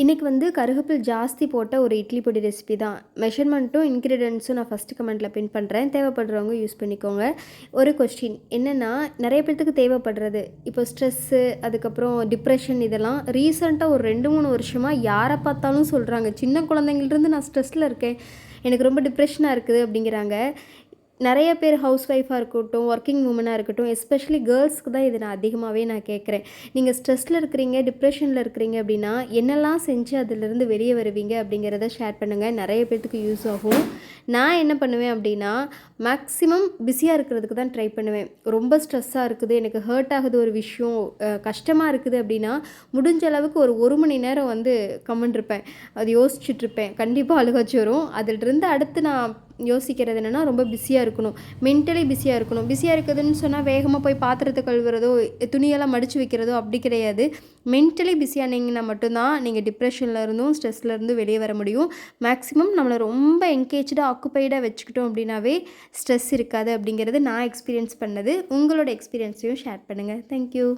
இன்றைக்கி வந்து கருவேப்பில் ஜாஸ்தி போட்ட ஒரு இட்லி பொடி ரெசிபி தான். மெஷர்மெண்ட்டும் இன்க்ரீடியன்ட்ஸும் நான் ஃபஸ்ட்டு கமெண்ட்டில் பின் பண்ணுறேன். தேவைப்படுறவங்க யூஸ் பண்ணிக்கோங்க. ஒரு கொஸ்டின் என்னென்னா, நிறைய பேர்த்துக்கு தேவைப்படுறது இப்போ ஸ்ட்ரெஸ்ஸு, அதுக்கப்புறம் டிப்ரெஷன், இதெல்லாம் ரீசெண்டாக ஒரு 2-3 வருஷமாக யாரை பார்த்தாலும் சொல்கிறாங்க. சின்ன குழந்தைங்கள்ருந்து நான் ஸ்ட்ரெஸ்ஸில் இருக்கேன், எனக்கு ரொம்ப டிப்ரெஷனாக இருக்குது அப்படிங்கிறாங்க. நிறைய பேர் ஹவுஸ் ஒய்ஃபாக இருக்கட்டும், ஒர்க்கிங் உமனாக இருக்கட்டும், எஸ்பெஷலி கேர்ள்ஸ்க்கு தான் இது நான் அதிகமாகவே கேட்குறேன். நீங்கள் ஸ்ட்ரெஸ்ஸில் இருக்கிறீங்க, டிப்ரெஷனில் இருக்கிறீங்க அப்படின்னா என்னெல்லாம் செஞ்சு அதிலிருந்து வெளியே வருவீங்க அப்படிங்கிறத ஷேர் பண்ணுங்கள். நிறைய பேர்த்துக்கு யூஸ் ஆகும். நான் என்ன பண்ணுவேன் அப்படின்னா, மேக்ஸிமம் பிஸியாக இருக்கிறதுக்கு தான் ட்ரை பண்ணுவேன். ரொம்ப ஸ்ட்ரெஸ்ஸாக இருக்குது, எனக்கு ஹர்ட் ஆகுது ஒரு விஷயம், கஷ்டமாக இருக்குது அப்படின்னா முடிஞ்ச அளவுக்கு ஒரு மணி நேரம் வந்து கம்முன்ருப்பேன். அது யோசிச்சுட்ருப்பேன். கண்டிப்பாக அழுகாச்சி வரும். அதிலிருந்து அடுத்து நான் யோசிக்கிறது என்னென்னா, ரொம்ப பிஸியாக இருக்கணும், மென்டலி பிஸியாக இருக்கணும். பிஸியாக இருக்குதுன்னு சொன்னால் வேகமாக போய் பாத்திரத்தை கழுவுறதோ, துணியெல்லாம் மடித்து வைக்கிறதோ அப்படி கிடையாது. மென்டலி பிஸியானீங்கன்னா மட்டும்தான் நீங்கள் டிப்ரெஷனில் இருந்தும் ஸ்ட்ரெஸ்ஸில் இருந்து வெளியே வர முடியும். மேக்ஸிமம் நம்மளை ரொம்ப என்கேஜாக ஆக்குப்பைடாக வச்சுக்கிட்டோம் அப்படின்னாவே ஸ்ட்ரெஸ் இருக்காது அப்படிங்கிறது நான் எக்ஸ்பீரியன்ஸ் பண்ணது. உங்களோட எக்ஸ்பீரியன்ஸையும் ஷேர் பண்ணுங்கள். தேங்க்யூ.